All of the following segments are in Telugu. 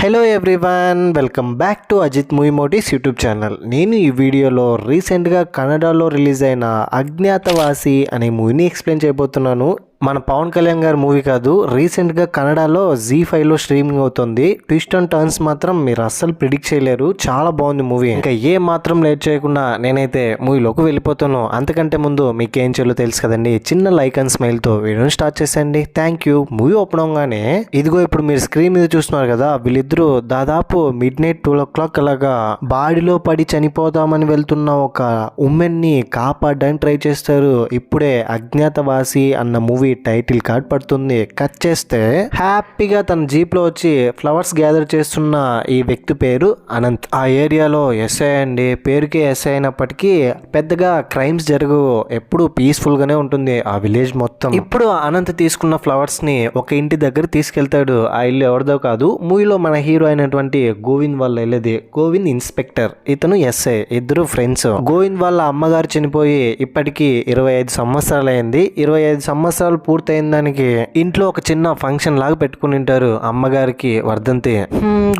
Hello everyone, welcome back to Ajith movie motives YouTube channel. నేను ఈ వీడియోలో రీసెంట్గా కన్నడలో రిలీజ్ అయిన అజ్ఞాతవాసి అనే మూవీని ఎక్స్ప్లెయిన్ చేయబోతున్నాను. మన పవన్ కళ్యాణ్ గారి మూవీ కాదు, రీసెంట్గా కన్నడలో ZEE5లో స్ట్రీమింగ్ అవుతుంది. ట్విస్ట్ అండ్ టర్న్స్ మాత్రం మీరు అస్సలు ప్రిడిక్ట్ చేయలేరు. చాలా బాగుంది మూవీ. ఇంకా ఏ మాత్రం లేట్ చేయకుండా నేనైతే మూవీలోకి వెళ్ళిపోతాను. అంతకంటే ముందు మీకేం చేయాలో తెలుసు కదండి, చిన్న లైక్ అండ్ స్మైల్తో వీడియోని స్టార్ట్ చేసేయండి. Thank you. మూవీ ఓపెన్ అవగానే ఇదిగో ఇప్పుడు మీరు స్క్రీన్ మీద చూస్తున్నారు కదా, వీళ్ళిద్దరూ దాదాపు మిడ్ నైట్ 12 o'clock అలాగా బాడీలో పడి చనిపోదామని వెళ్తున్న ఒక ఉమెన్ ని కాపాడడానికి ట్రై చేస్తారు. ఇప్పుడే అజ్ఞాతవాసి అన్న మూవీ టైటిల్ కార్డ్ పడుతుంది. కట్ చేస్తే హ్యాపీగా తన జీప్ లో వచ్చి ఫ్లవర్స్ గ్యాదర్ చేస్తున్న ఈ వ్యక్తి పేరు అనంత్. ఆ ఏరియాలో ఎస్ఐ అండి. పేరుకే ఎస్ఐ అయినప్పటికీ పెద్దగా క్రైమ్స్ జరగవు. ఎప్పుడు పీస్ఫుల్ గానే ఉంటుంది ఆ విలేజ్ మొత్తం. ఇప్పుడు అనంత్ తీసుకున్న ఫ్లవర్స్ ని ఒక ఇంటి దగ్గర తీసుకెళ్తాడు. ఆ ఇల్లు ఎవరిదో కాదు, మూవీలో మన హీరో అయినటువంటి గోవింద్ వాళ్ళ వెళ్ళేది. గోవింద్ ఇన్స్పెక్టర్, ఇతను ఎస్ఐ. ఇద్దరు ఫ్రెండ్స్. గోవింద్ వాళ్ళ అమ్మగారు చనిపోయి ఇప్పటికి 25 సంవత్సరాలు అయింది. 25 సంవత్సరాలు పూర్తయిన దానికి ఇంట్లో ఒక చిన్న ఫంక్షన్ లాగా పెట్టుకుని ఉంటారు. అమ్మగారికి వర్ధంతి.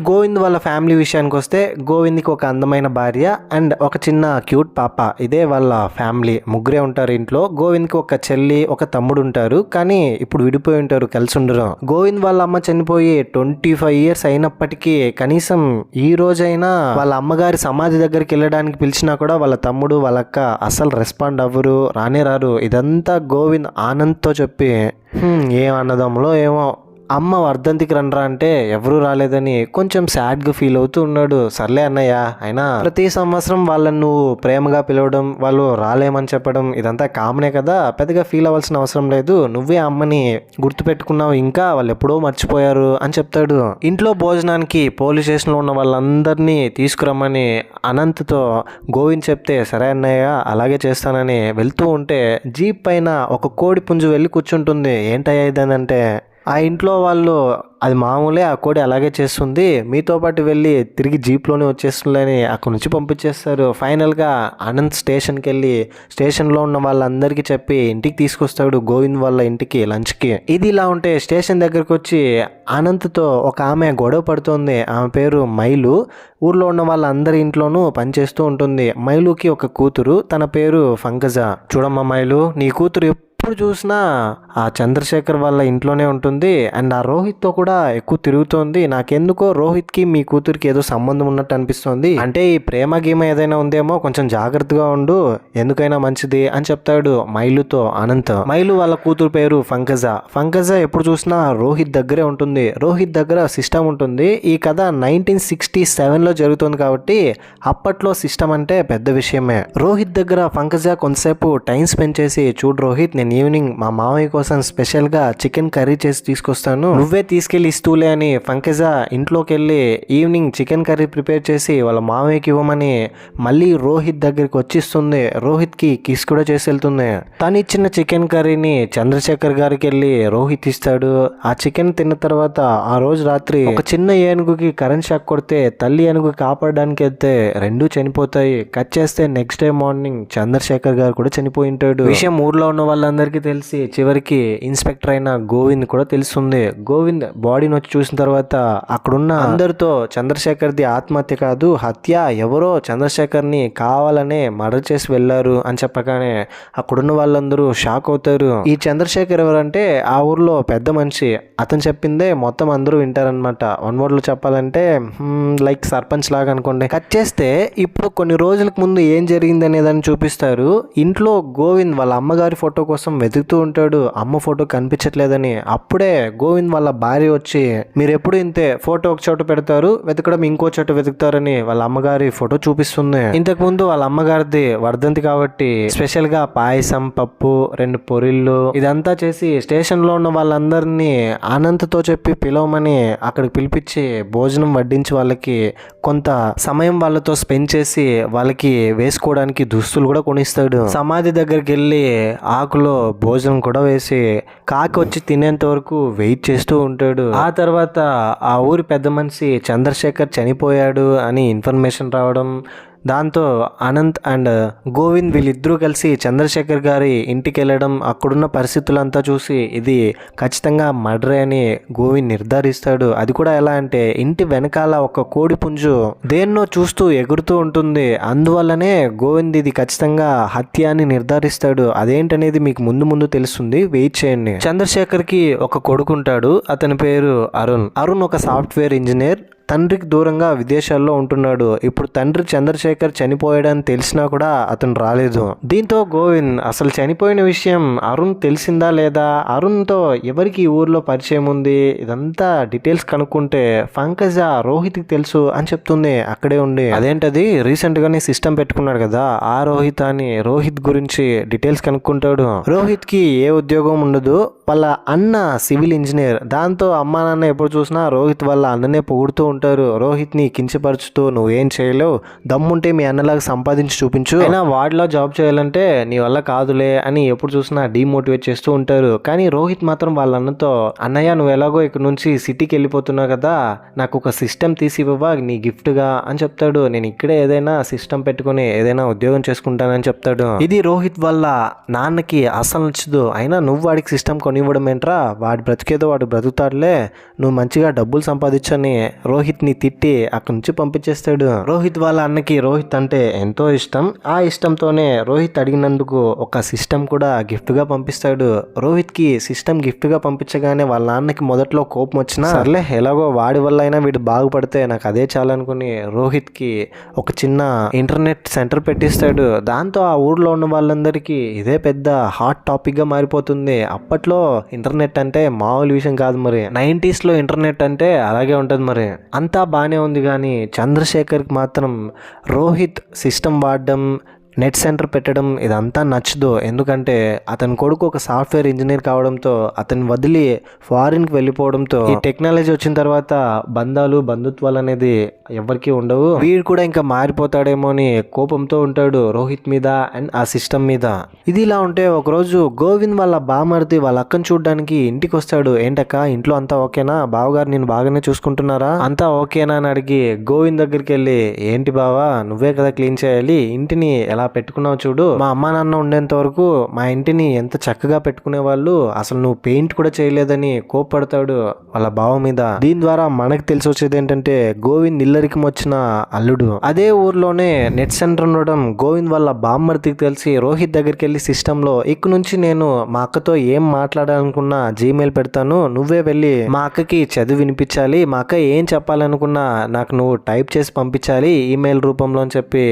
గోవింద్ వాళ్ళ ఫ్యామిలీ విషయానికి వస్తే గోవింద్కి ఒక అందమైన భార్య అండ్ ఒక చిన్న క్యూట్ పాప. ఇదే వాళ్ళ ఫ్యామిలీ. ముగ్గురే ఉంటారు ఇంట్లో. గోవింద్కి ఒక చెల్లి ఒక తమ్ముడు ఉంటారు, కానీ ఇప్పుడు విడిపోయి ఉంటారు, కలిసి ఉండరు. గోవింద్ వాళ్ళ అమ్మ చనిపోయి 25 years అయినప్పటికీ కనీసం ఈ రోజైనా వాళ్ళ అమ్మగారి సమాధి దగ్గరికి వెళ్ళడానికి పిలిచినా కూడా వాళ్ళ తమ్ముడు వాళ్ళ అక్క అసలు రెస్పాండ్ అవ్వరు, రానే రారు. ఇదంతా గోవింద్ ఆనంద్తో చెప్పి ఏం అన్నదమ్ములో ఏమో అమ్మ వర్ధంతికి రండ్రా అంటే ఎవరూ రాలేదని కొంచెం సాడ్గా ఫీల్ అవుతూ ఉన్నాడు. సర్లే అన్నయ్య, అయినా ప్రతి సంవత్సరం వాళ్ళని నువ్వు ప్రేమగా పిలవడం, వాళ్ళు రాలేమని చెప్పడం ఇదంతా కామనే కదా, పెద్దగా ఫీల్ అవ్వాల్సిన అవసరం లేదు. నువ్వే అమ్మని గుర్తుపెట్టుకున్నావు, ఇంకా వాళ్ళు ఎప్పుడో మర్చిపోయారు అని చెప్తాడు. ఇంట్లో భోజనానికి పోలీస్ స్టేషన్లో ఉన్న వాళ్ళందరినీ తీసుకురమ్మని అనంత్తో గోవింద్ చెప్తే, సరే అన్నయ్య అలాగే చేస్తానని వెళ్తూ ఉంటే జీప్ పైన ఒక కోడి పుంజు వెళ్ళి కూర్చుంటుంది. ఏంటయ్యా ఇదేంటంటే, ఆ ఇంట్లో వాళ్ళు అది మామూలే, ఆ కోడి అలాగే చేస్తుంది, మీతో పాటు వెళ్ళి తిరిగి జీప్లోనే వచ్చేస్తుందని అక్కడి నుంచి పంపించేస్తారు. ఫైనల్గా అనంత్ స్టేషన్కి వెళ్ళి స్టేషన్లో ఉన్న వాళ్ళందరికీ చెప్పి ఇంటికి తీసుకొస్తాడు, గోవింద్ వాళ్ళ ఇంటికి లంచ్కి. ఇది ఇలా ఉంటే స్టేషన్ దగ్గరకు వచ్చి అనంత్తో ఒక ఆమె గొడవ పడుతుంది. ఆమె పేరు మైలు. ఊర్లో ఉన్న వాళ్ళందరి ఇంట్లోనూ పనిచేస్తూ ఉంటుంది. మైలుకి ఒక కూతురు, తన పేరు పంకజ. చూడమ్మా మైలు, నీ కూతురు ఎప్పుడు చూసినా ఆ చంద్రశేఖర్ వాళ్ళ ఇంట్లోనే ఉంటుంది అండ్ ఆ రోహిత్తో కూడా ఎక్కువ తిరుగుతోంది. నాకెందుకో రోహిత్కి మీ కూతురికి ఏదో సంబంధం ఉన్నట్టు అనిపిస్తోంది. అంటే ఈ ప్రేమ గీమ ఏదైనా ఉందేమో, కొంచెం జాగ్రత్తగా ఉండు, ఎందుకైనా మంచిది అని చెప్తాడు మైలుతో అనంత్. మైలు వాళ్ళ కూతురు పేరు పంకజ. పంకజ ఎప్పుడు చూసినా రోహిత్ దగ్గరే ఉంటుంది. రోహిత్ దగ్గర సిస్టమ్ ఉంటుంది. ఈ కథ 1967లో జరుగుతుంది కాబట్టి అప్పట్లో సిస్టమ్ అంటే పెద్ద విషయమే. రోహిత్ దగ్గర పంకజ కొంతసేపు టైం స్పెండ్ చేసి, చూడు రోహిత్, నేను ఈవినింగ్ మా మామయ్య కోసం స్పెషల్ గా చికెన్ కర్రీ చేసి తీసుకొస్తాను, నువ్వే తీసుకెళ్లి ఇస్తూలే అని పంకజ ఇంట్లోకి వెళ్ళి ఈవినింగ్ చికెన్ కర్రీ ప్రిపేర్ చేసి వాళ్ళ మామయ్యకి ఇవ్వమని మళ్ళీ రోహిత్ దగ్గరికి వచ్చిస్తుంది. రోహిత్ కి కిస్ కూడా చేసి వెళ్తుంది. తను ఇచ్చిన చికెన్ కర్రీని చంద్రశేఖర్ గారికి వెళ్ళి రోహిత్ ఇస్తాడు. ఆ చికెన్ తిన్న తర్వాత ఆ రోజు రాత్రి ఒక చిన్న ఏనుగుకి కరెంట్ షాక్ కొడితే తల్లి ఏనుగు కాపాడడానికి వెళ్తే రెండూ చనిపోతాయి. కట్ చేస్తే నెక్స్ట్ డే మార్నింగ్ చంద్రశేఖర్ గారు కూడా చనిపోయి ఉంటాడు. విషయం ఊర్లో ఉన్న వాళ్ళందరికీ తెలిసి చివరికి ఇన్స్పెక్టర్ అయిన గోవింద్ కూడా తెలుస్తుంది. గోవింద్ బాడీని వచ్చి చూసిన తర్వాత అక్కడున్న అందరితో చంద్రశేఖర్ది ఆత్మహత్య కాదు హత్య, ఎవరో చంద్రశేఖర్ ని కావాలనే మర్డర్ చేసి వెళ్లారు అని చెప్పగానే అక్కడున్న వాళ్ళందరూ షాక్ అవుతారు. ఈ చంద్రశేఖర్ ఎవరంటే ఆ ఊర్లో పెద్ద మనిషి. అతను చెప్పిందే మొత్తం అందరూ వింటారనమాట. వన్ వర్డ్ లో చెప్పాలంటే లైక్ సర్పంచ్ లాగా అనుకోండి. కట్ చేస్తే ఇప్పుడు కొన్ని రోజులకు ముందు ఏం జరిగింది అనేదాన్ని చూపిస్తారు. ఇంట్లో గోవింద్ వాళ్ళ అమ్మగారి ఫోటో కోసం వెతుకుతూ ఉంటాడు. అమ్మ ఫోటో కనిపించట్లేదని. అప్పుడే గోవింద్ వాళ్ళ భార్య వచ్చి, మీరు ఎప్పుడు ఇంతే, ఫోటో ఒక చోట పెడతారు, వెతకడం ఇంకో చోట వెతుకుతారని వాళ్ళ అమ్మగారి ఫోటో చూపిస్తుంది. ఇంతకు ముందు వాళ్ళ అమ్మగారిది వర్ధంతి కాబట్టి స్పెషల్ గా పాయసం, పప్పు, 2 పొరిళ్ళు ఇదంతా చేసి స్టేషన్ లో ఉన్న వాళ్ళందరినీ అనంత్తో చెప్పి పిలవమని అక్కడికి పిలిపించి భోజనం వడ్డించి వాళ్ళకి కొంత సమయం వాళ్ళతో స్పెండ్ చేసి వాళ్ళకి వేసుకోవడానికి దుస్తులు కూడా కొనిస్తాడు. సమాధి దగ్గరికి వెళ్ళి ఆకులో భోజనం కూడా వేసి కాకి వచ్చి తినేంత వరకు వెయిట్ చేస్తూ ఉంటాడు. ఆ తర్వాత ఆ ఊరి పెద్ద మనిషి చంద్రశేఖర్ చనిపోయాడు అని ఇన్ఫర్మేషన్ రావడం, దాంతో అనంత్ అండ్ గోవింద్ వీళ్ళిద్దరూ కలిసి చంద్రశేఖర్ గారి ఇంటికి వెళ్ళడం, అక్కడున్న పరిస్థితులంతా చూసి ఇది ఖచ్చితంగా మర్డర్ అని గోవింద్ నిర్ధారిస్తాడు. అది కూడా ఎలా అంటే ఇంటి వెనకాల ఒక కోడి పుంజు దేన్నో చూస్తూ ఎగురుతూ ఉంటుంది, అందువల్లనే గోవింద్ ఇది ఖచ్చితంగా హత్య అని నిర్ధారిస్తాడు. అదేంటనేది మీకు ముందు ముందు తెలుస్తుంది, వెయిట్ చేయండి. చంద్రశేఖర్ కి ఒక కొడుకుంటాడు, అతని పేరు అరుణ్. అరుణ్ ఒక సాఫ్ట్వేర్ ఇంజనీర్, తండ్రికి దూరంగా విదేశాల్లో ఉంటున్నాడు. ఇప్పుడు తండ్రి చంద్రశేఖర్ చనిపోయాడని తెలిసినా కూడా అతను రాలేదు. దీంతో గోవింద్ అసలు చనిపోయిన విషయం అరుణ్ తెలిసిందా లేదా, అరుణ్తో ఎవరికి ఊర్లో పరిచయం ఉంది, ఇదంతా డీటెయిల్స్ కనుక్కుంటే పంకజ రోహిత్కి తెలుసు అని చెప్తుంది అక్కడే ఉండి. అదేంటది రీసెంట్ గానే సిస్టమ్ పెట్టుకున్నాడు కదా ఆ రోహిత్ అని రోహిత్ గురించి డీటెయిల్స్ కనుక్కుంటాడు. రోహిత్ కి ఏ ఉద్యోగం ఉండదు, వాళ్ళ అన్న సివిల్ ఇంజనీర్. దాంతో అమ్మా నాన్న ఎప్పుడు చూసినా రోహిత్ వాళ్ళ అన్ననే పొగుడుతూ ఉంటారు. రోహిత్ ని కించపరుచుతూ నువ్వేం చేయలేవు, దమ్ముంటే మీ అన్నలాగా సంపాదించి చూపించు, అయినా వాడిలో జాబ్ చేయాలంటే నీ వల్ల కాదులే అని ఎప్పుడు చూసినా డిమోటివేట్ చేస్తూ ఉంటారు. కానీ రోహిత్ మాత్రం వాళ్ళ అన్నతో అన్నయ్య నువ్వు ఎలాగో ఇక్కడ నుంచి సిటీకి వెళ్ళిపోతున్నావు కదా, నాకు ఒక సిస్టమ్ తీసి ఇవ్వవా నీ గిఫ్ట్ గా అని చెప్తాడు. నేను ఇక్కడే ఏదైనా సిస్టమ్ పెట్టుకుని ఏదైనా ఉద్యోగం చేసుకుంటానని చెప్తాడు. ఇది రోహిత్ వాళ్ళ నాన్నకి అసలు నచ్చదు. అయినా నువ్వు వాడికి సిస్టమ్ కొనివ్వడం ఏంట్రా, వాడి బ్రతికేదో వాడు బ్రతుకుతాడులే, నువ్వు మంచిగా డబ్బులు సంపాదించని రోహిత్ ని తిట్టి అక్కడి నుంచి పంపించేస్తాడు. రోహిత్ వాళ్ళ అన్నకి రోహిత్ అంటే ఎంతో ఇష్టం. ఆ ఇష్టంతోనే రోహిత్ అడిగినందుకు ఒక సిస్టమ్ కూడా గిఫ్ట్ గా పంపిస్తాడు. రోహిత్ కి సిస్టమ్ గిఫ్ట్ గా పంపించగానే వాళ్ళ నాన్నకి మొదట్లో కోపం వచ్చినా సర్లే ఎలాగో వాడి వల్ల అయినా వీడు బాగుపడితే నాకు అదే చాలనుకుని రోహిత్ కి ఒక చిన్న ఇంటర్నెట్ సెంటర్ పెట్టిస్తాడు. దాంతో ఆ ఊర్లో ఉన్న వాళ్ళందరికీ ఇదే పెద్ద హాట్ టాపిక్ గా మారిపోతుంది. అప్పట్లో ఇంటర్నెట్ అంటే మామూలు విషయం కాదు, మరి 90s లో ఇంటర్నెట్ అంటే అలాగే ఉంటుంది. మరి అంతా బాగానే ఉంది, కానీ చంద్రశేఖర్కి మాత్రం రోహిత్ సిస్టమ్ వాడడం, నెట్ సెంటర్ పెట్టడం ఇదంతా నచ్చదు. ఎందుకంటే అతని కొడుకు ఒక సాఫ్ట్వేర్ ఇంజనీర్ కావడంతో, అతన్ని వదిలి ఫారిన్కి వెళ్ళిపోవడంతో ఈ టెక్నాలజీ వచ్చిన తర్వాత బంధాలు బంధుత్వాలు అనేది ఎవరికి ఉండవు. వీడు కూడా ఇంకా మారిపోతాడేమో అని కోపంతో ఉంటాడు రోహిత్ మీద అండ్ ఆ సిస్టమ్ మీద. ఇది ఇలా ఉంటే ఒకరోజు గోవింద్ వాళ్ళ బామర్ది వాళ్ళ అక్కను చూడడానికి ఇంటికి వస్తాడు. ఏంటక్క ఇంట్లో అంతా ఓకేనా, బావగారు నేను బాగానే చూసుకుంటున్నారా, అంతా ఓకేనా అని అడిగి గోవింద్ దగ్గరికి వెళ్ళి ఏంటి బావా నువ్వే కదా క్లీన్ చేయాలి, ఇంటిని ఎలా పెట్టుకున్నావు చూడు, మా అమ్మా నాన్న ఉండేంత వరకు మా ఇంటిని ఎంత చక్కగా పెట్టుకునే వాళ్ళు, అసలు నువ్వు పెయింట్ కూడా చేయలేదని కోప్పడతాడు వాళ్ళ బావ మీద. దీని ద్వారా మనకు తెలిసి వచ్చేది ఏంటంటే గోవింద్ ఇల్లరికం వచ్చిన అల్లుడు. అదే ఊర్లోనే నెట్ సెంటర్ ఉండడం గోవింద్ వాళ్ళ బామ్మర్తికి తెలిసి రోహిత్ దగ్గరికి వెళ్ళి సిస్టమ్ లో ఇక నుంచి నేను మా అక్కతో ఏం మాట్లాడాలనుకున్నా జీమెయిల్ పెడతాను, నువ్వే వెళ్ళి మా అక్కకి చదివి వినిపించాలి, మా అక్క ఏం చెప్పాలనుకున్నా నాకు నువ్వు టైప్ చేసి పంపించాలి ఈమెయిల్ రూపంలో అని చెప్పి,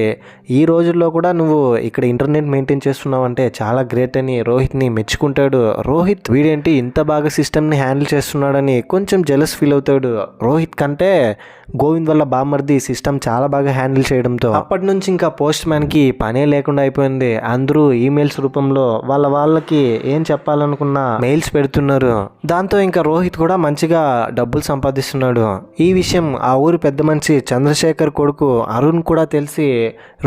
ఈ రోజుల్లో కూడా నువ్వు ఇక్కడ ఇంటర్నెట్ మెయింటైన్ చేస్తున్నావు అంటే చాలా గ్రేట్ అని రోహిత్ ని మెచ్చుకుంటాడు. రోహిత్ వీడేంటి ఇంత బాగా సిస్టమ్ ని హ్యాండిల్ చేస్తున్నాడని కొంచెం జెలస్ ఫీల్ అవుతాడు. రోహిత్ కంటే గోవింద్ వల్ల బామ్మర్ది సిస్టమ్ చాలా బాగా హ్యాండిల్ చేయడంతో అప్పటి నుంచి ఇంకా పోస్ట్ మ్యాన్ కి పనే లేకుండా అయిపోయింది. అందరూ ఈమెయిల్స్ రూపంలో వాళ్ళకి ఏం చెప్పాలనుకున్నా మెయిల్స్ పెడుతున్నారు. దాంతో ఇంకా రోహిత్ కూడా మంచిగా డబ్బులు సంపాదిస్తున్నాడు. ఈ విషయం ఆ ఊరి పెద్ద మనిషి చంద్రశేఖర్ కొడుకు అరుణ్ కూడా తెలిసి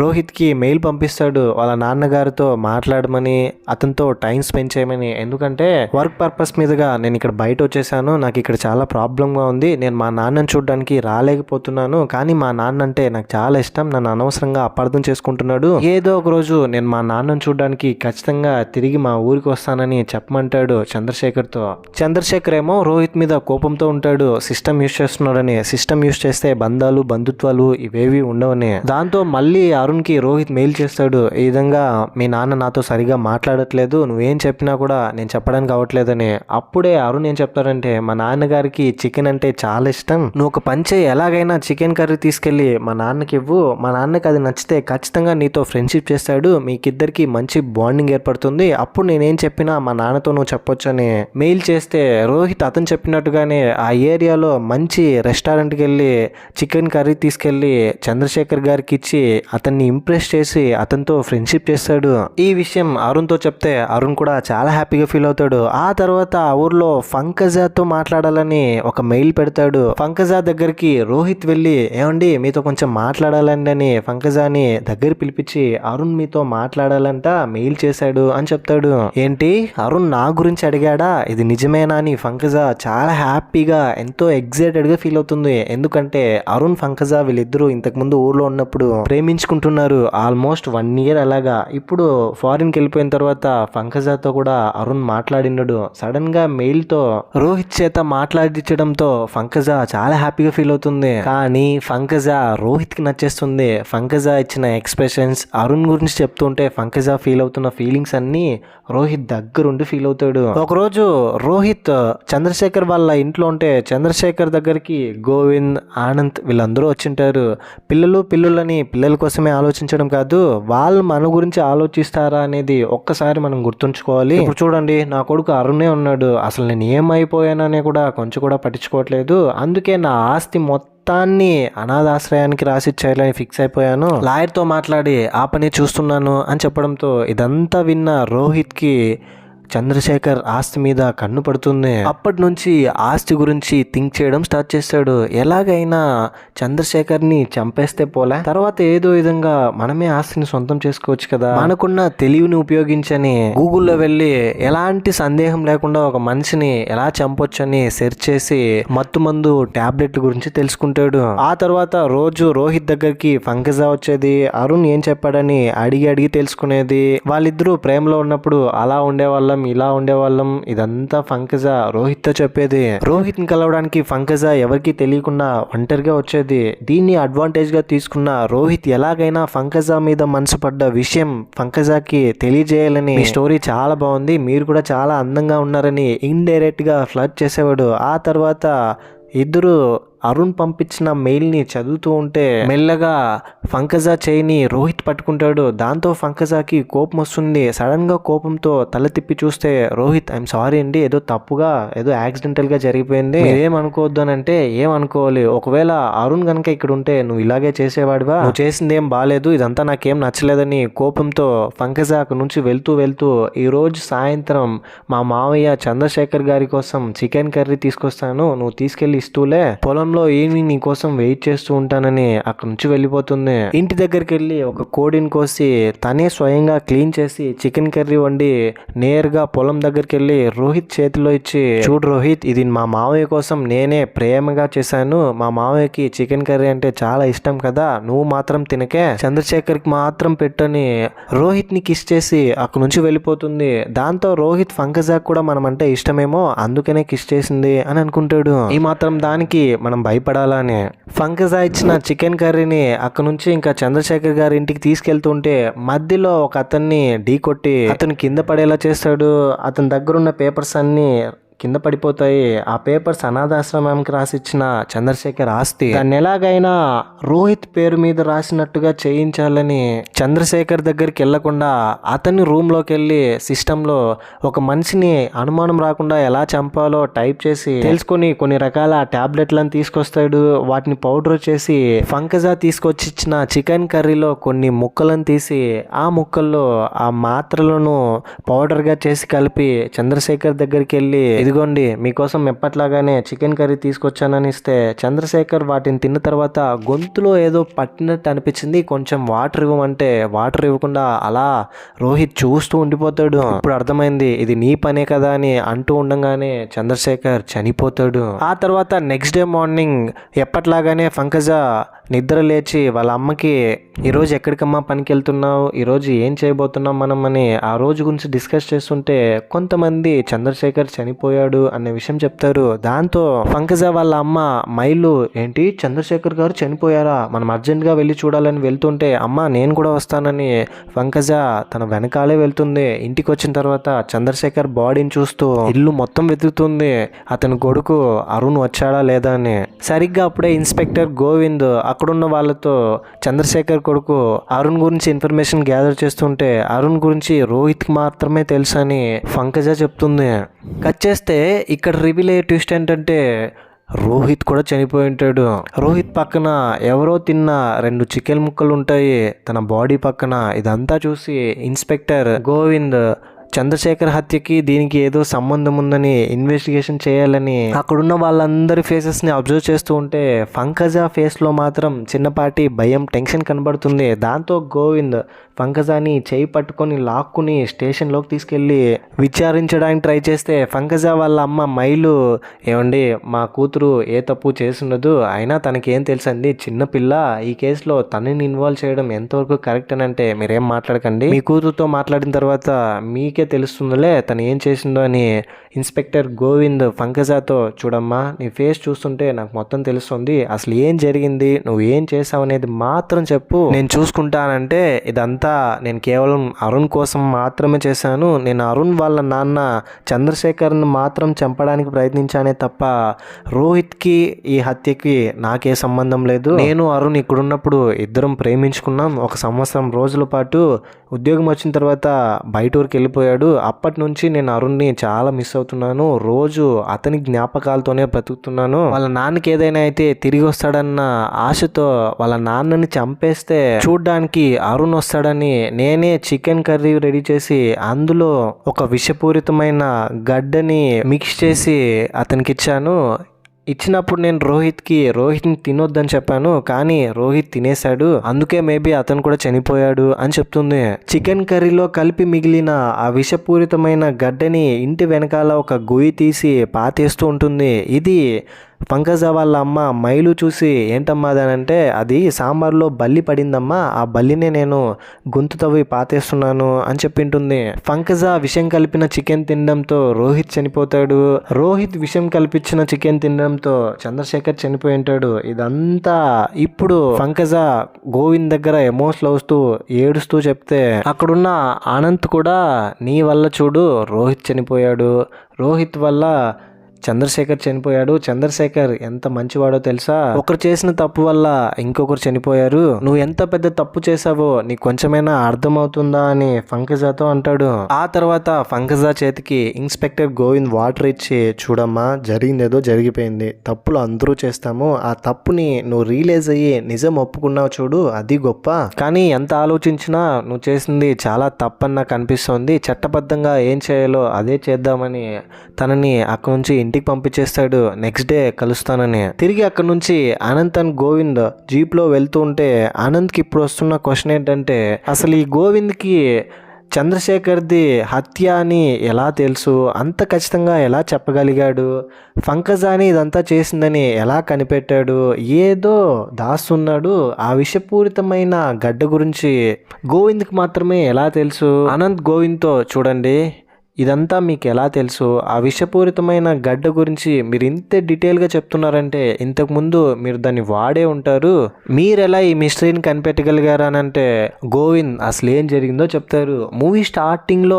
రోహిత్ కి మెయిల్ పంపిస్తాడు వాళ్ళ నాన్నగారితో మాట్లాడమని, అతనితో టైం స్పెండ్ చేయమని. ఎందుకంటే వర్క్ పర్పస్ మీదుగా నేను ఇక్కడ బయట వచ్చేసాను, నాకు ఇక్కడ చాలా ప్రాబ్లంగా ఉంది, నేను మా నాన్నని చూడడానికి రాలేకపోతున్నాను, కానీ మా నాన్న అంటే నాకు చాలా ఇష్టం, నన్ను అనవసరంగా అపార్థం చేసుకుంటున్నాడు, ఏదో ఒక రోజు నేను మా నాన్నని చూడడానికి ఖచ్చితంగా తిరిగి మా ఊరికి వస్తానని చెప్పమంటాడు చంద్రశేఖర్తో. చంద్రశేఖర్ ఏమో రోహిత్ మీద కోపంతో ఉంటాడు, సిస్టమ్ యూజ్ చేస్తున్నాడని, సిస్టమ్ యూజ్ చేస్తే బంధాలు బంధుత్వాలు ఇవేవి ఉండవని. దాంతో మళ్ళీ అరుణ్కి రోహిత్ మెయిల్ చేస్తాడు, ఈ విధంగా మీ నాన్న నాతో సరిగా మాట్లాడట్లేదు, నువ్వేం చెప్పినా కూడా నేను చెప్పడానికి అవ్వట్లేదని. అప్పుడే అరుణ్ ఏం చెప్తాడంటే మా నాన్నగారికి చికెన్ అంటే చాలా ఇష్టం, నువ్వు ఒక పంచే ఎలాగైనా చికెన్ కర్రీ తీసుకెళ్ళి మా నాన్నకి ఇవ్వు, మా నాన్నకి అది నచ్చితే ఖచ్చితంగా నీతో ఫ్రెండ్షిప్ చేస్తాడు, మీకిద్దరికి మంచి బాండింగ్ ఏర్పడుతుంది, అప్పుడు నేనేం చెప్పినా మా నాన్నతో నువ్వు చెప్పొచ్చు అని మెయిల్ చేస్తే రోహిత్ అతను చెప్పినట్టుగానే ఆ ఏరియాలో మంచి రెస్టారెంట్కి వెళ్ళి చికెన్ కర్రీ తీసుకెళ్ళి చంద్రశేఖర్ గారికి ఇచ్చి అతన్ని ఇంప్రెస్ చేసి అతనితో ఫ్రెండ్షిప్ చేస్తాడు. ఈ విషయం అరుణ్తో చెప్తే అరుణ్ కూడా చాలా హ్యాపీగా ఫీల్ అవుతాడు. ఆ తర్వాత ఆ ఊర్లో పంకజాతో మాట్లాడాలని ఒక మెయిల్ పెడతాడు. పంకజా దగ్గరికి రోహిత్ వెళ్ళి, ఏమండి మీతో కొంచెం మాట్లాడాలండి అని పంకజాని దగ్గర పిలిపించి, అరుణ్ మీతో మాట్లాడాలంట మెయిల్ చేశాడు అని చెప్తాడు. ఏంటి, అరుణ్ నా గురించి అడిగాడా, ఇది నిజమేనా అని పంకజా చాలా హ్యాపీగా ఎంతో ఎగ్జైటెడ్ గా ఫీల్ అవుతుంది. ఎందుకంటే అరుణ్ పంకజా వీళ్ళిద్దరూ ఇంతకుముందు ఊర్లో ఉన్నప్పుడు ప్రేమించుకుంటున్నారు. ఆల్మోస్ట్ 1 year అలాగా. ఇప్పుడు ఫారిన్కి వెళ్ళిపోయిన తర్వాత పంకజాతో కూడా అరుణ్ మాట్లాడినాడు. సడన్ గా మెయిల్ తో రోహిత్ చేత మాట్లాడించడంతో పంకజా చాలా హ్యాపీగా ఫీల్ అవుతుంది. కానీ పంకజా రోహిత్ కి నచ్చేస్తుంది. పంకజా ఇచ్చిన ఎక్స్ప్రెషన్స్, అరుణ్ గురించి చెప్తుంటే పంకజా ఫీల్ అవుతున్న ఫీలింగ్స్ అన్ని రోహిత్ దగ్గరుండి ఫీల్ అవుతాడు. ఒకరోజు రోహిత్ చంద్రశేఖర్ వాళ్ళ ఇంట్లో ఉంటే చంద్రశేఖర్ దగ్గరికి గోవింద్, ఆనంద్ వీళ్ళందరూ వచ్చింటారు. పిల్లలని పిల్లల కోసమే ఆలోచించడం కాదు, వాళ్ళు మన గురించి ఆలోచిస్తారా అనేది ఒక్కసారి మనం గుర్తుంచుకోవాలి. ఇప్పుడు చూడండి, నా కొడుకు అరుణే ఉన్నాడు, అసలు నేను ఏమైపోయాననే కూడా కొంచెం కూడా పట్టించుకోవట్లేదు. అందుకే నా ఆస్తి మొత్తాన్ని అనాథాశ్రయానికి రాసిచ్చేయాలని ఫిక్స్ అయిపోయాను. లాయర్తో మాట్లాడి ఆ పని చూస్తున్నాను అని చెప్పడంతో ఇదంతా విన్న రోహిత్కి చంద్రశేఖర్ ఆస్తి మీద కన్ను పడుతుంది. అప్పటి నుంచి ఆస్తి గురించి థింక్ చేయడం స్టార్ట్ చేస్తాడు. ఎలాగైనా చంద్రశేఖర్ని చంపేస్తే పోలే, తర్వాత ఏదో విధంగా మనమే ఆస్తిని సొంతం చేసుకోవచ్చు కదా, మనకున్న తెలివిని ఉపయోగించని గూగుల్లో వెళ్ళి ఎలాంటి సందేహం లేకుండా ఒక మనిషిని ఎలా చంపొచ్చని సెర్చ్ చేసి మత్తుమందు టాబ్లెట్ల గురించి తెలుసుకుంటాడు. ఆ తర్వాత రోజు రోహిత్ దగ్గరికి పంకజా వచ్చేది, అరుణ్ ఏం చెప్పాడని అడిగి తెలుసుకునేది. వాళ్ళిద్దరూ ప్రేమలో ఉన్నప్పుడు అలా ఉండేవాళ్ళం, ఇలా ఉండేవాళ్ళం, ఇదంతా పంకజా రోహిత్ తో చెప్పేది. రోహిత్ ని కలవడానికి పంకజా ఎవరికి తెలియకుండా ఒంటరిగా వచ్చేది. దీన్ని అడ్వాంటేజ్ గా తీసుకున్న రోహిత్ ఎలాగైనా పంకజా మీద మనసు పడ్డ విషయం పంకజాకి తెలియజేయాలని, ఈ స్టోరీ చాలా బాగుంది, మీరు కూడా చాలా అందంగా ఉన్నారని ఇండైరెక్ట్ గా ఫ్లర్ట్ చేసేవాడు. ఆ తర్వాత ఇద్దరు అరుణ్ పంపించిన మెయిల్ని చదువుతూ ఉంటే మెల్లగా పంకజా చేయిని రోహిత్ పట్టుకుంటాడు. దాంతో పంకజాకి కోపం వస్తుంది. సడన్ గా కోపంతో తల తిప్పి చూస్తే రోహిత్, ఐఎమ్ సారీ అండి, ఏదో తప్పుగా ఏదో యాక్సిడెంటల్ గా జరిగిపోయింది, ఏమనుకోవద్దు అని అంటే, ఏమనుకోవాలి, ఒకవేళ అరుణ్ గనక ఇక్కడ ఉంటే నువ్వు ఇలాగే చేసేవాడివా, నువ్వు చేసింది ఏం బాలేదు, ఇదంతా నాకేం నచ్చలేదని కోపంతో పంకజా అక్కడి నుంచి వెళ్తూ ఈ రోజు సాయంత్రం మా మావయ్య చంద్రశేఖర్ గారి కోసం చికెన్ కర్రీ తీసుకొస్తాను, నువ్వు తీసుకెళ్లి ఇస్తూలే, పొలంలో ఈవినింగ్ నీ కోసం వెయిట్ చేస్తూ ఉంటానని అక్కడి నుంచి వెళ్ళిపోతుంది. ఇంటి దగ్గరికి వెళ్ళి ఒక కోడిని కోసి తనే స్వయంగా క్లీన్ చేసి చికెన్ కర్రీ వండి నేరుగా పొలం దగ్గరికి వెళ్ళి రోహిత్ చేతిలో ఇచ్చి, చూడు రోహిత్, ఇది మా మావయ్య కోసం నేనే ప్రేమగా చేశాను, మా మావయ్యకి చికెన్ కర్రీ అంటే చాలా ఇష్టం కదా, నువ్వు మాత్రం తినకే, చంద్రశేఖర్ కి మాత్రం పెట్టని రోహిత్ ని కిస్ చేసి అక్కడి నుంచి వెళ్ళిపోతుంది. దాంతో రోహిత్ పంకజాకి కూడా మనం అంటే ఇష్టమేమో అందుకనే కిస్ చేసింది అని అనుకుంటాడు. ఈ మాత్రం దానికి మనం భయపడాలని పంకజా ఇచ్చిన చికెన్ కర్రీని అక్కడ నుంచి ఇంకా చంద్రశేఖర్ గారి ఇంటికి తీసుకెళ్తుంటే మధ్యలో ఒక అతన్ని ఢీ కొట్టి అతను కింద పడేలా చేస్తాడు. అతని దగ్గర ఉన్న పేపర్స్ అన్ని కింద పడిపోతాయి. ఆ పేపర్స్ అనాథాశ్రమానికి రాసిచ్చిన చంద్రశేఖర్ ఆస్తి. దాన్ని ఎలాగైనా రోహిత్ పేరు మీద రాసినట్టుగా చేయించాలని చంద్రశేఖర్ దగ్గరికి వెళ్లకుండా అతని రూమ్ లోకి వెళ్ళి సిస్టమ్ లో ఒక మనిషిని అనుమానం రాకుండా ఎలా చంపాలో టైప్ చేసి తెలుసుకొని కొన్ని రకాల టాబ్లెట్లను తీసుకొస్తాడు. వాటిని పౌడర్ చేసి పంకజా తీసుకొచ్చి ఇచ్చిన చికెన్ కర్రీలో కొన్ని ముక్కలను తీసి ఆ ముక్కల్లో ఆ మాత్రలను పౌడర్ గా చేసి కలిపి చంద్రశేఖర్ దగ్గరికి వెళ్ళి, ఇదిగోండి మీకోసం ఎప్పట్లాగానే చికెన్ కర్రీ తీసుకొచ్చానని ఇస్తే చంద్రశేఖర్ వాటిని తిన్న తర్వాత గొంతులో ఏదో పట్టినట్టు అనిపించింది, కొంచెం వాటర్ ఇవ్వమంటే వాటర్ ఇవ్వకుండా అలా రోహిత్ చూస్తూ ఉండిపోతాడు. ఇప్పుడు అర్థమైంది ఇది నీ పనే కదా అని అంటూ ఉండగానే చంద్రశేఖర్ చనిపోతాడు. ఆ తర్వాత నెక్స్ట్ డే మార్నింగ్ ఎప్పట్లాగానే పంకజా నిద్ర లేచి వాళ్ళ అమ్మకి, ఈరోజు ఎక్కడికమ్మా పనికి వెళ్తున్నావు, ఈరోజు ఏం చేయబోతున్నాం మనం అని ఆ రోజు గురించి డిస్కస్ చేస్తుంటే కొంతమంది చంద్రశేఖర్ చనిపోయాడు అనే విషయం చెప్తారు. దాంతో పంకజా వాళ్ళ అమ్మ మైలు, ఏంటి చంద్రశేఖర్ గారు చనిపోయారా, మనం అర్జెంట్గా వెళ్ళి చూడాలని వెళ్తుంటే, అమ్మ నేను కూడా వస్తానని పంకజా తన వెనకాలే వెళ్తుంది. ఇంటికి వచ్చిన తర్వాత చంద్రశేఖర్ బాడీని చూస్తూ ఇల్లు మొత్తం వెతుకుతుంది, అతని కొడుకు అరుణ్ వచ్చాడా లేదా అని. సరిగ్గా అప్పుడే ఇన్స్పెక్టర్ గోవింద్ అక్కడున్న వాళ్ళతో చంద్రశేఖర్ కొడుకు అరుణ్ గురించి ఇన్ఫర్మేషన్ గ్యాదర్ చేస్తుంటే అరుణ్ గురించి రోహిత్ కి మాత్రమే తెలుసు అని పంకజ చెప్తుంది. కట్ చేస్తే ఇక్కడ రివీల్ అయ్యే ట్విస్ట్ ఏంటంటే రోహిత్ కూడా చనిపోయి ఉంటాడు. రోహిత్ పక్కన ఎవరో తిన్న 2 చికెన్ ముక్కలు ఉంటాయి తన బాడీ పక్కన. ఇదంతా చూసి ఇన్స్పెక్టర్ గోవింద్ చంద్రశేఖర్ హత్యకి దీనికి ఏదో సంబంధం ఉందని ఇన్వెస్టిగేషన్ చేయాలని అక్కడున్న వాళ్ళందరి ఫేసెస్ని అబ్జర్వ్ చేస్తూ ఉంటే పంకజ ఫేస్లో మాత్రం చిన్నపాటి భయం, టెన్షన్ కనబడుతుంది. దాంతో గోవింద్ పంకజాని చేయి పట్టుకొని లాక్కుని స్టేషన్లోకి తీసుకెళ్ళి విచారించడానికి ట్రై చేస్తే పంకజ వాళ్ళ అమ్మ మైలు, ఏమండి మా కూతురు ఏ తప్పు చేస్తున్నదు, అయినా తనకేం తెలుసండి, చిన్నపిల్ల, ఈ కేసులో తనని ఇన్వాల్వ్ చేయడం ఎంతవరకు కరెక్ట్ అని అంటే మీరేం మాట్లాడకండి, మీ కూతురుతో మాట్లాడిన తర్వాత మీకే తెలుస్తుందిలే తను ఏం చేసిందో అని ఇన్స్పెక్టర్ గోవింద్ పంకజతో, చూడమ్మా నీ ఫేస్ చూస్తుంటే నాకు మొత్తం తెలుస్తుంది, అసలు ఏం జరిగింది, నువ్వు ఏం చేసావు అనేది మాత్రం చెప్పు, నేను చూసుకుంటానంటే ఇదంతా నేను కేవలం అరుణ్ కోసం మాత్రమే చేశాను, నేను అరుణ్ వాళ్ళ నాన్న చంద్రశేఖర్ని మాత్రం చంపడానికి ప్రయత్నించానే తప్ప రోహిత్కి ఈ హత్యకి నాకే సంబంధం లేదు, నేను అరుణ్ ఇక్కడున్నప్పుడు ఇద్దరం ప్రేమించుకున్నాం, 1 సంవత్సరం రోజుల పాటు ఉద్యోగం వచ్చిన తర్వాత బయట ఊరికి వెళ్ళిపోయాడు, అప్పటి నుంచి నేను అరుణ్ని చాలా మిస్ అవుతున్నాను, రోజు అతని జ్ఞాపకాలతోనే బ్రతుకుతున్నాను, వాళ్ళ నాన్నకి ఏదైనా అయితే తిరిగి వస్తాడన్న ఆశతో వాళ్ళ నాన్నని చంపేస్తే చూడ్డానికి అరుణ్ వస్తాడని నేనే చికెన్ కర్రీ రెడీ చేసి అందులో ఒక విషపూరితమైన గడ్డని మిక్స్ చేసి అతనికి ఇచ్చాను, ఇచ్చినప్పుడు నేను రోహిత్ని తినొద్దని చెప్పాను, కానీ రోహిత్ తినేశాడు, అందుకే మేబీ అతను కూడా చనిపోయాడు అని చెప్తుంది. చికెన్ కర్రీలో కలిపి మిగిలిన ఆ విషపూరితమైన గడ్డని ఇంటి వెనకాల ఒక గొయ్యి తీసి పాతేస్తూ ఉంటుంది. ఇది పంకజ వాళ్ళ అమ్మ మైలు చూసి, ఏంటమ్మా అదనంటే, అది సాంబార్లో బల్లి పడిందమ్మా, ఆ బల్లినే నేను గొంతు తవ్వి పాతేస్తున్నాను అని చెప్పింటుంది. పంకజ విషం కలిపిన చికెన్ తినడంతో రోహిత్ చనిపోతాడు, రోహిత్ విషం కల్పించిన చికెన్ తినడంతో చంద్రశేఖర్ చనిపోయి ఉంటాడు. ఇదంతా ఇప్పుడు పంకజ గోవింద్ దగ్గర ఎమోషనల్ అవుతూ ఏడుస్తూ చెప్తే అక్కడున్న అనంత్ కూడా, నీ వల్ల చూడు రోహిత్ చనిపోయాడు, రోహిత్ వల్ల చంద్రశేఖర్ చనిపోయాడు, చంద్రశేఖర్ ఎంత మంచివాడో తెలుసా, ఒకరు చేసిన తప్పు వల్ల ఇంకొకరు చనిపోయారు, నువ్వు ఎంత పెద్ద తప్పు చేసావో నీకు కొంచెమైనా అర్థమవుతుందా అని పంకజతో అంటాడు. ఆ తర్వాత పంకజ చేతికి ఇన్స్పెక్టర్ గోవింద్ వాటర్ ఇచ్చి, చూడమ్మా జరిగిందేదో జరిగిపోయింది, తప్పులు అందరూ చేస్తాము, ఆ తప్పుని నువ్వు రియలైజ్ అయ్యి నిజం ఒప్పుకున్నావు చూడు, అది గొప్ప, కానీ ఎంత ఆలోచించినా నువ్వు చేసింది చాలా తప్పని నాకు అనిపిస్తోంది, చట్టబద్ధంగా ఏం చేయాలో అదే చేద్దామని తనని అక్కడి నుంచి ఇంటికి పంపించేస్తాడు. Next day కలుస్తానని. తిరిగి అక్కడ నుంచి అనంత్ అండ్ గోవింద్ జీప్లో వెళ్తూ ఉంటే అనంత్కి ఇప్పుడు వస్తున్న క్వశ్చన్ ఏంటంటే, అసలు ఈ గోవింద్కి చంద్రశేఖర్ది హత్య అని ఎలా తెలుసు, అంత ఖచ్చితంగా ఎలా చెప్పగలిగాడు, పంకజాని ఇదంతా చేసిందని ఎలా కనిపెట్టాడు, ఏదో దాస్తున్నాడు, ఆ విషపూరితమైన గడ్డ గురించి గోవింద్కి మాత్రమే ఎలా తెలుసు. అనంత్ గోవింద్తో, చూడండి ఇదంతా మీకు ఎలా తెలుసు, ఆ విషపూరితమైన గడ్డ గురించి మీరు ఇంత డీటెయిల్గా చెప్తున్నారంటే ఇంతకుముందు మీరు దాన్ని వాడే ఉంటారు, మీరు ఎలా ఈ మిస్టరీని కనిపెట్టగలిగారు అని అంటే గోవింద్ అసలు ఏం జరిగిందో చెప్తారు. మూవీ స్టార్టింగ్లో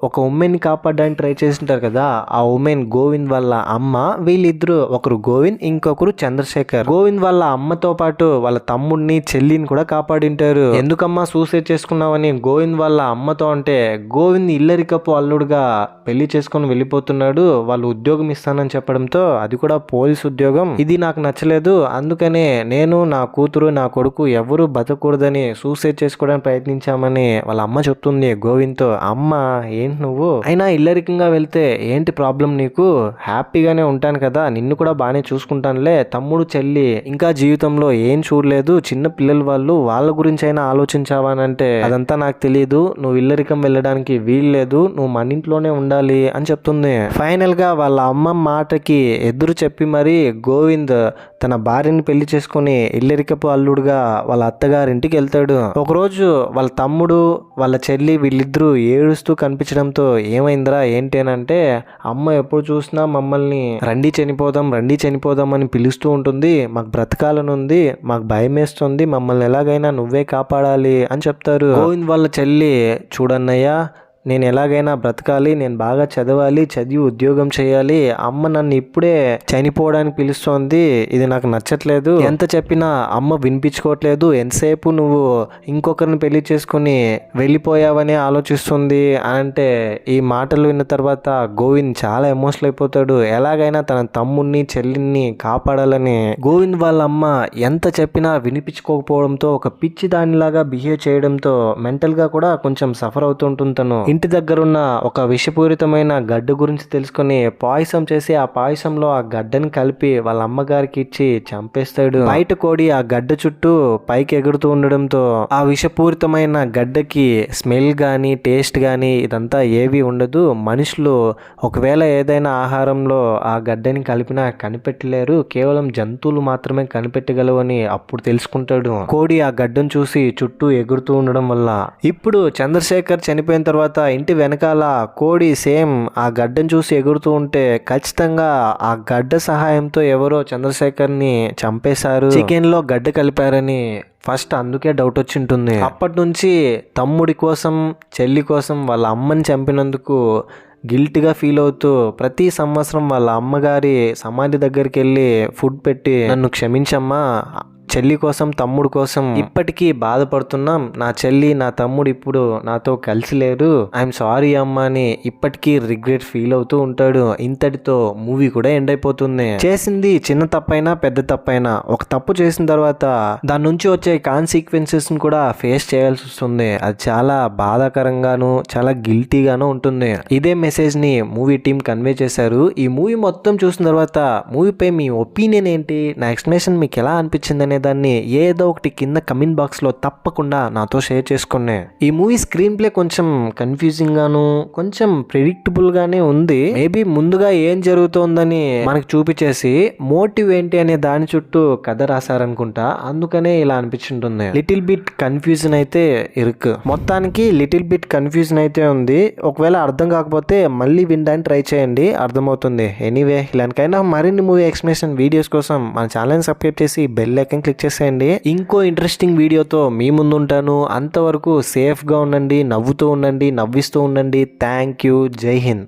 ఒక ఉమెన్ని కాపాడడానికి ట్రై చేస్తుంటారు కదా, ఆ ఉమెన్ గోవింద్ వాళ్ళ అమ్మ, వీళ్ళిద్దరు, ఒకరు గోవింద్ ఇంకొకరు చంద్రశేఖర్. గోవింద్ వాళ్ళ అమ్మతో పాటు వాళ్ళ తమ్ముడిని చెల్లిని కూడా కాపాడింటారు. ఎందుకమ్మా సూసైడ్ చేసుకున్నావని గోవింద్ వాళ్ళ అమ్మతో అంటే, గోవింద్ ఇల్లరికపు అల్లుడుగా పెళ్లి చేసుకొని వెళ్ళిపోతున్నాడు, వాళ్ళు ఉద్యోగం ఇస్తానని చెప్పడంతో, అది కూడా పోలీస్ ఉద్యోగం, ఇది నాకు నచ్చలేదు, అందుకనే నేను నా కూతురు నా కొడుకు ఎవరు బతకూడదని సూసైడ్ చేసుకోవడానికి ప్రయత్నించామని వాళ్ళ అమ్మ చెప్తుంది గోవింద్తో. అమ్మ ఏంటి నువ్వు అయినా ఇల్లరికంగా వెళ్తే ఏంటి ప్రాబ్లం నీకు, హ్యాపీగానే ఉంటాను కదా, నిన్ను కూడా బాగానే చూసుకుంటానులే, తమ్ముడు చెల్లి ఇంకా జీవితంలో ఏం చూడలేదు, చిన్న పిల్లలు వాళ్ళు, వాళ్ళ గురించి అయినా ఆలోచించావా అని అంటే, అదంతా నాకు తెలియదు, నువ్వు ఇల్లరికం వెళ్ళడానికి వీల్లేదు, నువ్వు మన ఇంట్లోనే ఉండాలి అని చెప్తుంది. ఫైనల్ గా వాళ్ళ అమ్మ మాటకి ఎదురు చెప్పి మరి గోవింద్ తన భార్యని పెళ్లి చేసుకుని ఇల్లరికపు అల్లుడుగా వాళ్ళ అత్తగారింటికి వెళ్తాడు. ఒకరోజు వాళ్ళ తమ్ముడు వాళ్ళ చెల్లి వీళ్ళిద్దరూ ఏడుస్తూ కనిపించడంతో, ఏమైందిరా ఏంటి అని అంటే, అమ్మ ఎప్పుడు చూసినా మమ్మల్ని రండి చనిపోదాం అని పిలుస్తూ ఉంటుంది, మాకు బ్రతకాలని ఉంది, మాకు భయం వేస్తుంది, మమ్మల్ని ఎలాగైనా నువ్వే కాపాడాలి అని చెప్తారు. గోవింద్ వాళ్ళ చెల్లి, చూడన్నయ్య నేను ఎలాగైనా బ్రతకాలి, నేను బాగా చదవాలి, చదివి ఉద్యోగం చేయాలి, అమ్మ నన్ను ఇప్పుడే చనిపోవడానికి పిలుస్తోంది, ఇది నాకు నచ్చట్లేదు, ఎంత చెప్పినా అమ్మ వినిపించుకోవట్లేదు, ఎంతసేపు నువ్వు ఇంకొకరిని పెళ్లి చేసుకుని వెళ్ళిపోయావని ఆలోచిస్తుంది అంటే ఈ మాటలు విన్న తర్వాత గోవింద్ చాలా ఎమోషనల్ అయిపోతాడు. ఎలాగైనా తన తమ్ముడిని చెల్లిని కాపాడాలని గోవింద్ వాళ్ళ అమ్మ ఎంత చెప్పినా వినిపించుకోకపోవడంతో ఒక పిచ్చి దానిలాగా బిహేవ్ చేయడంతో మెంటల్గా కూడా కొంచెం సఫర్ అవుతుంటుంది. తను ఇంటి దగ్గర ఉన్న ఒక విషపూరితమైన గడ్డ గురించి తెలుసుకుని పాయసం చేసి ఆ పాయసంలో ఆ గడ్డని కలిపి వాళ్ళ అమ్మగారికి ఇచ్చి చంపేస్తాడు. బయట కోడి ఆ గడ్డ చుట్టూ పైకి ఎగురుతూ ఉండడంతో ఆ విషపూరితమైన గడ్డకి స్మెల్ గానీ టేస్ట్ గానీ ఇదంతా ఏవి ఉండదు. మనుషులు ఒకవేళ ఏదైనా ఆహారంలో ఆ గడ్డని కలిపినా కనిపెట్టలేరు, కేవలం జంతువులు మాత్రమే కనిపెట్టగలవు అని అప్పుడు తెలుసుకుంటాడు. కోడి ఆ గడ్డను చూసి చుట్టూ ఎగురుతూ ఉండడం వల్ల ఇప్పుడు చంద్రశేఖర్ చనిపోయిన తర్వాత ఇంటి వెనకాల కోడి సేమ్ ఆ గడ్డను చూసి ఎగురుతూ ఉంటే ఖచ్చితంగా ఆ గడ్డ సహాయంతో ఎవరో చంద్రశేఖర్ని చంపేశారు, చికెన్ లో గడ్డ కలిపారని ఫస్ట్ అందుకే డౌట్ వచ్చి ఉంటుంది. అప్పటి నుంచి తమ్ముడి కోసం చెల్లి కోసం వాళ్ళ అమ్మని చంపినందుకు గిల్ట్గా ఫీల్ అవుతూ ప్రతి సంవత్సరం వాళ్ళ అమ్మగారి సమాధి దగ్గరికి వెళ్ళి ఫుడ్ పెట్టి నన్ను క్షమించమ్మా, చెల్లి కోసం తమ్ముడు కోసం ఇప్పటికీ బాధపడుతున్నాం, నా చెల్లి నా తమ్ముడు ఇప్పుడు నాతో కలిసి లేరు, ఐఎమ్ సారీ అమ్మా అని ఇప్పటికీ రిగ్రెట్ ఫీల్ అవుతూ ఉంటాడు. ఇంతటితో మూవీ కూడా ఎండ్ అయిపోతుంది. చేసింది చిన్న తప్పైనా పెద్ద తప్పైనా ఒక తప్పు చేసిన తర్వాత దాని నుంచి వచ్చే కాన్సిక్వెన్సెస్ కూడా ఫేస్ చేయాల్సి వస్తుంది. అది చాలా బాధాకరంగాను చాలా గిల్టీగాను ఉంటుంది. ఇదే మెసేజ్ ని మూవీ టీం కన్వే చేశారు. ఈ మూవీ మొత్తం చూసిన తర్వాత మూవీపై మీ ఒపీనియన్ ఏంటి, నా ఎక్స్ప్లెనేషన్ మీకు ఎలా అనిపించింది దాన్ని ఏదో ఒకటి కింద కమెంట్ బాక్స్ లో తప్పకుండా నాతో షేర్ చేసుకోండి. ఈ మూవీ స్క్రీన్ ప్లే కొంచెం కన్ఫ్యూజింగ్ గాను కొంచెం ప్రెడిక్టబుల్ గానే ఉంది. మేబీ ముందుగా ఏం జరుగుతోందని మనకు చూపించేసి మోటివ్ ఏంటి అనే దాని చుట్టూ కథ రాశారనుకుంటా, అందుకనే ఇలా అనిపించుంటుంది. లిటిల్ బిట్ కన్ఫ్యూజన్ అయితే ఇరుకు, మొత్తానికి లిటిల్ బిట్ కన్ఫ్యూజన్ అయితే ఉంది. ఒకవేళ అర్థం కాకపోతే మళ్ళీ వినడానికి ట్రై చేయండి, అర్థమవుతుంది. ఎనీవే ఇలాంటికైనా మరిన్ని మూవీ ఎక్స్ప్లెనేషన్ వీడియోస్ కోసం మన ఛానల్ సబ్స్క్రైబ్ చేసి బెల్ ఐకాన్ క్లిక్ చేసేయండి. ఇంకో ఇంట్రెస్టింగ్ వీడియోతో మీ ముందు ఉంటాను. అంతవరకు సేఫ్గా ఉండండి, నవ్వుతూ ఉండండి, నవ్విస్తూ ఉండండి. Thank you. జై హింద్.